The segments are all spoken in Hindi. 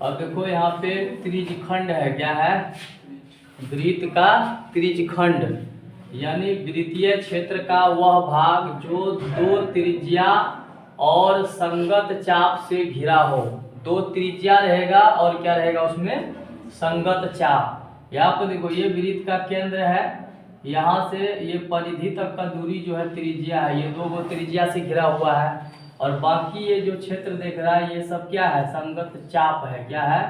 और देखो यहाँ पे त्रिज्यखंड है, क्या है, वृत्त का त्रिज्यखंड, यानी वृत्तीय क्षेत्र का वह भाग जो दो त्रिज्या और संगत चाप से घिरा हो। दो त्रिज्या रहेगा और क्या रहेगा उसमें, संगत चाप। यहाँ पर देखो ये वृत्त का केंद्र है, यहाँ से ये परिधि तक का दूरी जो है त्रिज्या है, ये दो त्रिज्या से घिरा हुआ है। और बाकी ये जो क्षेत्र देख रहा है ये सब क्या है, संगत चाप है। क्या है,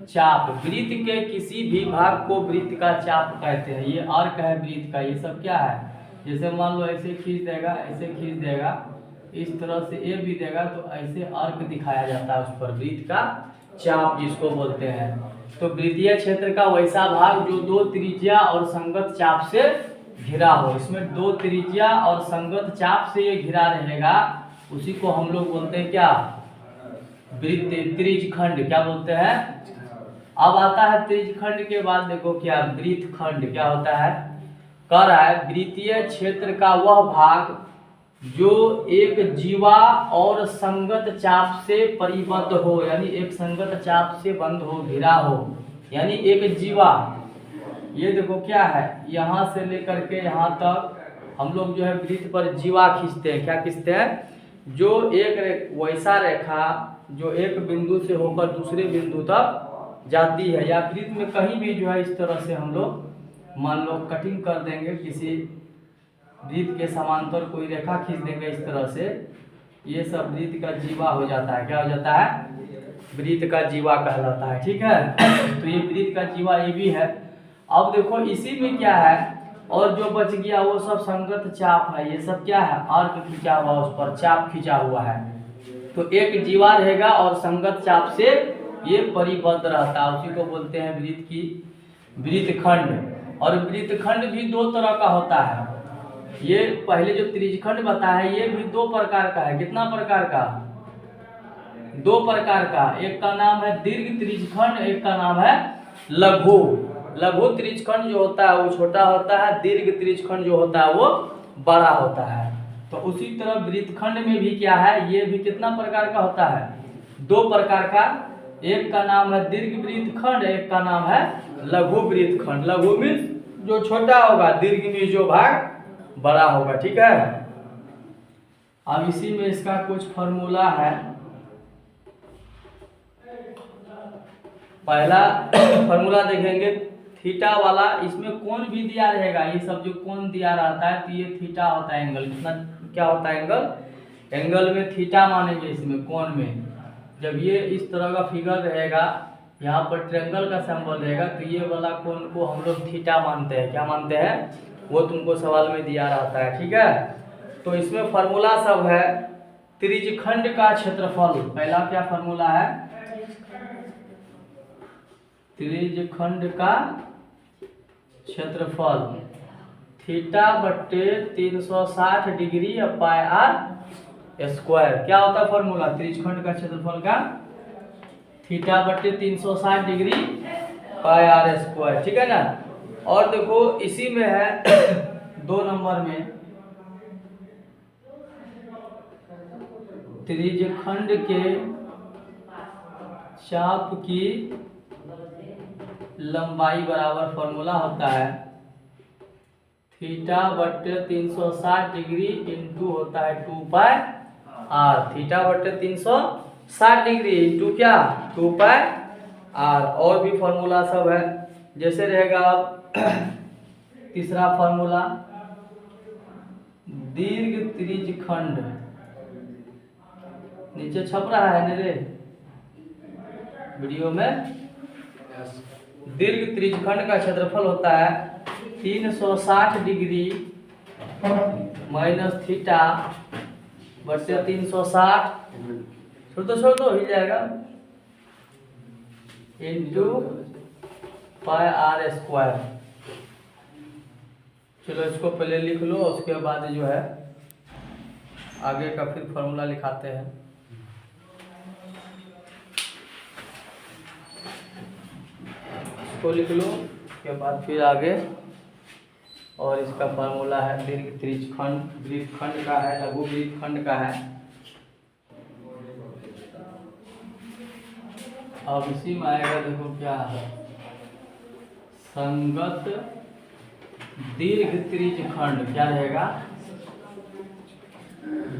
चाप। वृत्त के किसी भी भाग को वृत्त का चाप कहते हैं। ये अर्क है वृत्त का, ये सब क्या है, जैसे मान लो ऐसे खींच देगा, ऐसे खींच देगा, इस तरह से ये भी देगा तो ऐसे अर्क दिखाया जाता है उस पर, वृत्त का चाप जिसको बोलते हैं। तो वृत्तीय क्षेत्र का वैसा भाग जो दो त्रिज्या और संगत चाप से घिरा हो, इसमें दो त्रिज्या और संगत चाप से ये घिरा रहेगा, उसी को हम लोग बोलते हैं क्या, वृत्त त्रिज्यखंड। क्या बोलते हैं। अब आता है त्रिज्यखंड के बाद देखो क्या, वृत्तखंड। क्या होता है, कह रहा है वृत्तीय क्षेत्र का वह भाग जो एक जीवा और संगत चाप से परिबद्ध हो, यानी एक संगत चाप से बंद हो, घिरा हो, यानी एक जीवा। ये देखो क्या है, यहाँ से लेकर के यहाँ तक हम लोग जो है वृत्त पर जीवा खींचते हैं। क्या खींचते हैं, जो एक वैसा रेखा जो एक बिंदु से होकर दूसरे बिंदु तक जाती है, या वृत्त में कहीं भी जो है इस तरह से हम लोग मान लो कटिंग कर देंगे, किसी वृत्त के समांतर कोई रेखा खींच देंगे इस तरह से, ये सब वृत्त का जीवा हो जाता है। क्या हो जाता है, वृत्त का जीवा कहलाता है। ठीक है, तो ये वृत्त का जीवा ये भी है। अब देखो इसी में क्या है, और जो बच गया वो सब संगत चाप है। ये सब क्या है, अर्क खींचा हुआ, उस पर चाप खींचा हुआ है। तो एक जीवा रहेगा और संगत चाप से ये परिबद्ध रहता है, उसी को बोलते हैं वृत्त की वृत्तखंड। और वृत्तखंड भी दो तरह का होता है। ये पहले जो त्रिज्यखंड बताया है ये भी दो प्रकार का है। कितना प्रकार का, दो प्रकार का। एक का नाम है दीर्घ त्रिज्यखंड, एक का नाम है लघु। लघु त्रिज्यखंड जो होता है वो छोटा होता है, दीर्घ त्रिज्यखंड जो होता है वो बड़ा होता है। तो उसी तरह वृत्तखंड में भी क्या है, ये भी कितना प्रकार का होता है, दो प्रकार का। एक का नाम है दीर्घ वृत्तखंड, एक का नाम है लघु वृत्तखंड। लघु में जो छोटा होगा, दीर्घ में जो भाग बड़ा होगा। ठीक है, अब इसी में इसका कुछ फॉर्मूला है। पहला फॉर्मूला देखेंगे, थीटा वाला, इसमें कोण भी दिया रहेगा। ये सब जो कोण दिया रहता है तो ये थीटा होता है, एंगल। कितना क्या होता है, एंगल। एंगल में थीटा मानेंगे इसमें, कोण में। जब ये इस तरह का फिगर रहेगा, यहाँ पर ट्रायंगल का सिंबल रहेगा, तो ये वाला कोण को हम लोग थीटा मानते हैं। क्या मानते हैं, वो तुमको सवाल में दिया रहता है। ठीक है, तो इसमें फॉर्मूला सब है। त्रिज्यखंड का क्षेत्रफल, पहला क्या फॉर्मूला है, त्रिज्यखंड का क्षेत्रफल थीटा बट्टे 360 डिग्री पाई आर स्क्वायर। क्या होता है फॉर्मूला त्रिज्यखंड का क्षेत्रफल का, थीटा बट्टे 360 डिग्री पाई आर स्क्वायर। ठीक है ना। और देखो इसी में है 2 नंबर में, त्रिज्यखंड के चाप की लंबाई बराबर फॉर्मूला होता है थीटा बट्टे 360 डिग्री इंटू होता है 2 पाई आर। थीटा बट्टे 360 डिग्री इंटू क्या, 2 पाई आर। और भी फॉर्मूला सब है, जैसे रहेगा तीसरा फॉर्मूला, दीर्घ त्रिज्यखंड, नीचे छप रहा है ना रे वीडियो में। दीर्घ त्रिज्यखंड का क्षेत्रफल होता है 360 डिग्री माइनस थीटा बट्टे 360, छोड़ दो हिल जाएगा, इंटू पाई आर स्क्वायर। चलो इसको पहले लिख लो, उसके बाद जो है आगे का फिर फॉर्मूला लिखाते हैं। इसको लिख लो, उसके बाद फिर आगे। और इसका फार्मूला है दीर्घ त्रिज्यखंड वृत्तखंड का है, लघु वृत्तखंड का है। अब इसी में आएगा, देखो क्या है, संगत दीर्घ त्रिज्यखंड। क्या रहेगा?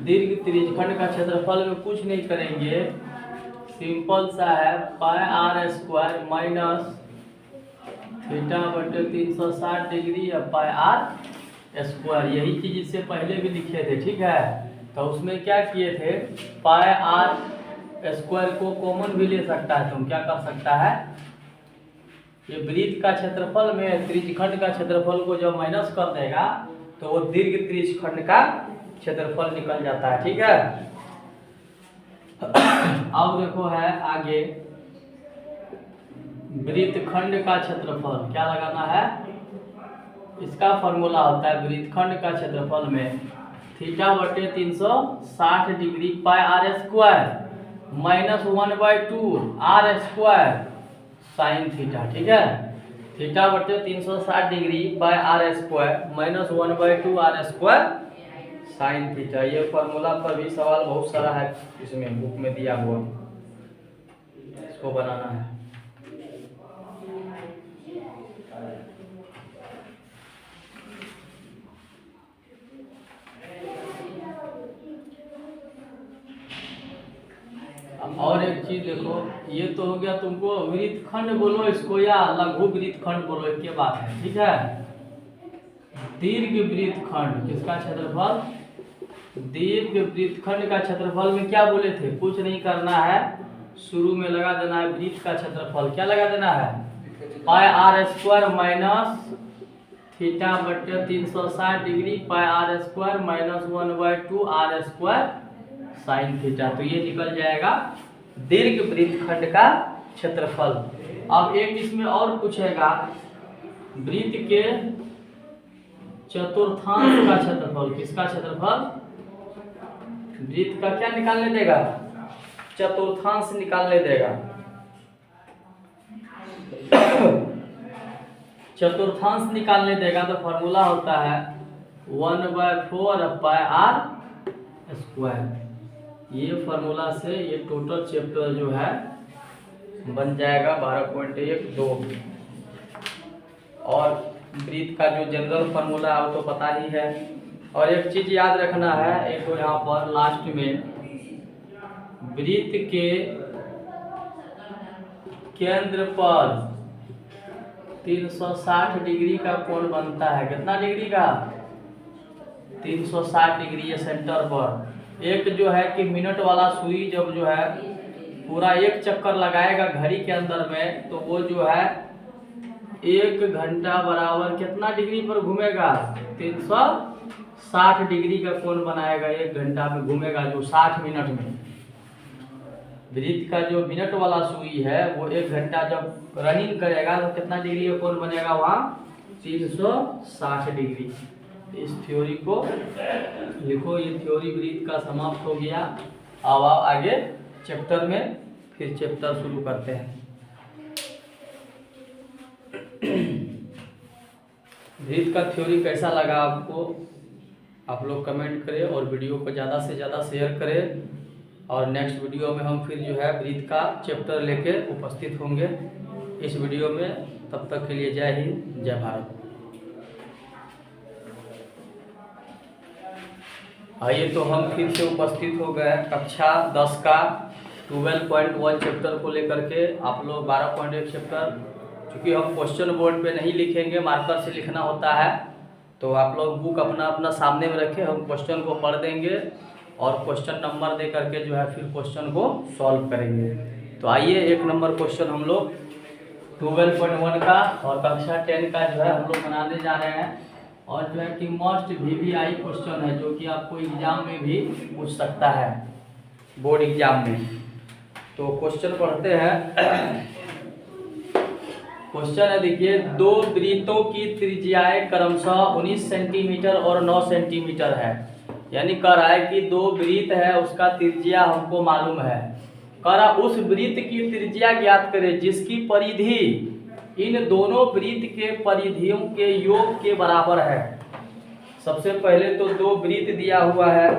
दीर्घ त्रिज्यखंड का क्षेत्रफल में कुछ नहीं करेंगे, सिंपल सा है, pi r square minus theta बटे 360 डिग्री या पाई आर स्क्वायर। यही चीज इससे पहले भी लिखे थे, ठीक है। तो उसमें क्या किए थे, पाई आर स्क्वायर को कॉमन भी ले सकता है, तुम क्या कर सकता है, ये वृत्त का क्षेत्रफल में त्रिज्यखंड का क्षेत्रफल को जब माइनस कर देगा तो वो दीर्घ त्रिज्यखंड का क्षेत्रफल निकल जाता है, ठीक है। अब देखो है आगे, वृत्तखंड का क्षेत्रफल क्या लगाना है, इसका फॉर्मूला होता है वृत्तखंड का क्षेत्रफल में थीटा बटे 360 degree pi r square minus 1/2 r square sine theta, ठीक है। थीटा बटे 360 degree by r square minus 1/2 r square sine theta. ये फॉर्मूला पर भी सवाल बहुत सारा है, इसमें बुक में दिया हुआ, इसको बनाना है। और एक चीज देखो, ये तो हो गया तुमको वृत्तखंड बोलो इसको या लघु वृत्तखंड बोलो, एक के बात है, ठीक है। दीर्घ वृत्तखंड किसका क्षेत्रफल, दीर्घ वृत्तखंड का क्षेत्रफल में क्या बोले थे, कुछ नहीं करना है, शुरू में लगा देना है वृत्त का क्षेत्रफल। क्या लगा देना है, pi r square minus theta बटे 360 degree pi r square minus 1/2 r square sine theta. तो ये निकल जाएगा दीर्घ वृत्तखंड का क्षेत्रफल। अब एक इसमें और पूछेगा, वृत्त के चतुर्थांश का क्षेत्रफल। किसका क्षेत्रफल, वृत्त का क्या निकालने देगा, चतुर्थांश निकालने देगा। चतुर्थांश निकालने देगा तो फॉर्मूला होता है 1/4 पाई आर स्क्वायर। ये फार्मूला से ये टोटल चैप्टर जो है बन जाएगा 12.12। और वृत्त का जो जनरल फार्मूला है वो तो पता ही है। और एक चीज याद रखना है, एक तो यहाँ पर लास्ट में वृत्त के केंद्र पर 360 डिग्री का कोण बनता है। कितना डिग्री का, 360 डिग्री है सेंटर पर। एक जो है कि मिनट वाला सुई जब जो है पूरा एक चक्कर लगाएगा घड़ी के अंदर में, तो वो जो है 1 घंटा बराबर कितना डिग्री पर घूमेगा, 360 डिग्री का कोण बनाएगा। 1 घंटा में घूमेगा जो 60 मिनट में। वृत्त का जो मिनट वाला सुई है वो 1 घंटा जब रनिंग करेगा तो कितना डिग्री का कोण बनेगा वहाँ, 360 डिग्री। इस थ्योरी को लिखो, ये थ्योरी वृत्त का समाप्त हो गया। अब आगे चैप्टर में फिर चैप्टर शुरू करते हैं। वृत्त का थ्योरी कैसा लगा आपको, आप लोग कमेंट करें और वीडियो को ज़्यादा से ज़्यादा शेयर करें। और नेक्स्ट वीडियो में हम फिर जो है वृत्त का चैप्टर लेके उपस्थित होंगे इस वीडियो में। तब तक के लिए जय हिंद, जय भारत। आइए तो हम फिर से उपस्थित हो गए कक्षा 10 का 12.1 चैप्टर को लेकर के। आप लोग 12.1 चैप्टर, चूँकि हम क्वेश्चन बोर्ड पे नहीं लिखेंगे, मार्कर से लिखना होता है, तो आप लोग बुक अपना अपना सामने में रखें, हम क्वेश्चन को पढ़ देंगे और क्वेश्चन नंबर दे करके जो है फिर क्वेश्चन को सॉल्व करेंगे। तो आइए 1 नंबर क्वेश्चन हम लोग 12.1 का और कक्षा 10 का जो है हम लोग बनाने जा रहे हैं। और जो है कि मोस्ट VVI क्वेश्चन है, जो कि आपको एग्जाम में भी पूछ सकता है, बोर्ड एग्जाम में। तो क्वेश्चन पढ़ते हैं। क्वेश्चन है, देखिए, 2 वृत्तों की त्रिज्याएं क्रमशः 19 सेंटीमीटर और 9 सेंटीमीटर है। यानी कह रहा है कि 2 वृत्त है, उसका त्रिज्या हमको मालूम है। कह रहा उस वृत्त की त्रिज्या ज्ञात करें जिसकी परिधि इन दोनों वृत्त के परिधियों के योग के बराबर है। सबसे पहले तो 2 वृत्त दिया हुआ है,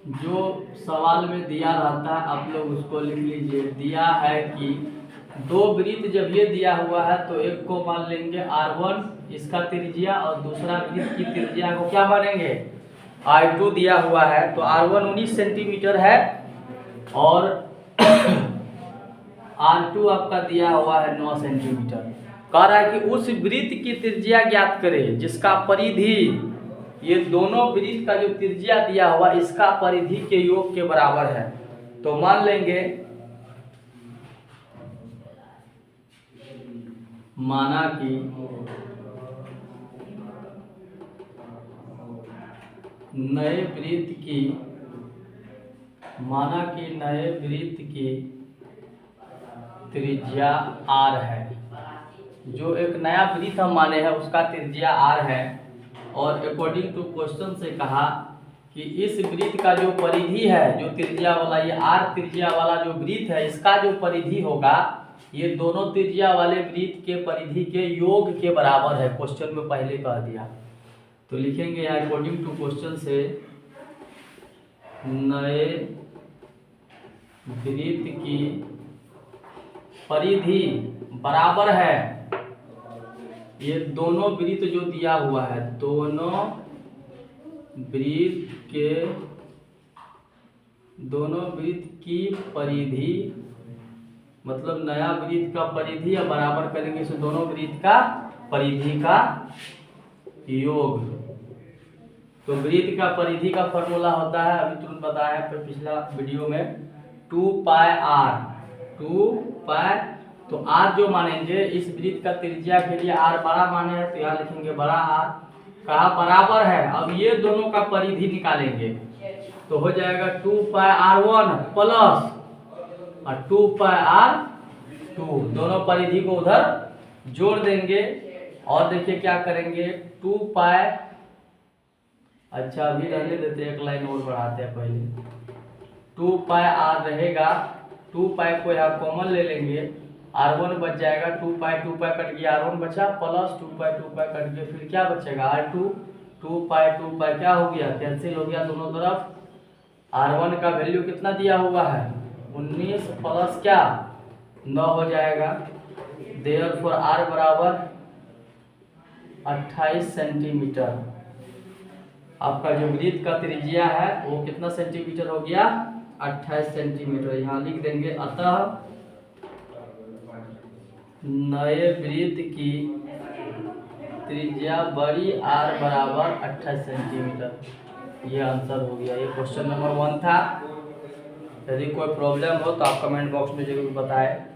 जो सवाल में दिया रहता है आप लोग उसको लिख लीजिए। दिया है कि दो वृत्त जब ये दिया हुआ है तो एक को मान लेंगे R1 इसका त्रिज्या और दूसरा वृत्त की त्रिज्या को क्या मानेंगे R2 दिया हुआ है। तो R1 19 सेंटीमीटर है और R2 आपका दिया हुआ है 9 सेंटीमीटर। कह रहा है कि उस वृत्त की त्रिज्या ज्ञात करें जिसका परिधि, ये दोनों वृत्त का जो त्रिज्या दिया हुआ इसका परिधि के योग के बराबर है। तो मान लेंगे, माना कि नए वृत्त की त्रिज्या R है। जो एक नया वृत्त हम माने हैं उसका त्रिज्या R है और अकॉर्डिंग टू क्वेश्चन से कहा कि इस वृत्त का जो परिधि है, जो त्रिज्या वाला ये R त्रिज्या वाला जो वृत्त है इसका जो परिधि होगा ये दोनों त्रिज्या वाले वृत्त के परिधि के योग के बराबर है। क्वेश्चन में पहले कह दिया तो लिखेंगे अकॉर्डिंग टू क्वेश्चन से नए वृत्त की परिधि बराबर है, ये दोनों वृत्त जो दिया हुआ है दोनों वृत्त की परिधि, मतलब नया वृत्त का परिधि या बराबर करेंगे इसे दोनों वृत्त का परिधि का योग। तो वृत्त का परिधि का फॉर्मूला होता है, अभी तुरंत बताया है पिछला वीडियो में, 2 पाई r। 2 पाई, तो r जो मानेंगे इस वृत्त का त्रिज्या के लिए r बड़ा माने हैं तो यहाँ लिखेंगे बड़ा r। कहा बराबर है, अब ये दोनों का परिधि निकालेंगे तो हो जाएगा 2 पाई r1 प्लस और 2 पाई r2, दोनों परिधि को उधर जोड़ देंगे और देखिए क्या करेंगे 2 पाई, अच्छा अभी रहने देते एक लाइन और बढ़ाते हैं पहले। 2 पाई r रहेगा, 2 पाई को यहाँ कॉमन ले लेंगे, R1 बच जाएगा, 2 पाई कट गया, R1 बचा प्लस 2 पाई कट गया, फिर क्या बचेगा R2। 2 पाई क्या हो गया, कैंसिल हो गया दोनों तरफ। R1 का वैल्यू कितना दिया हुआ है 19 प्लस क्या 9 हो जाएगा। देयरफॉर R बराबर 28 सेंटीमीटर। आपका जो वृत्त का त्रिज्या है वो कितना सेंटीमीटर हो गया 28 सेंटीमीटर। यहाँ लिख देंगे अतः नए वृत्त की त्रिज्या बड़ी R बराबर 28 सेंटीमीटर। ये आंसर हो गया। ये क्वेश्चन नंबर 1 था। यदि कोई प्रॉब्लम हो तो आप कमेंट बॉक्स में जरूर बताएं।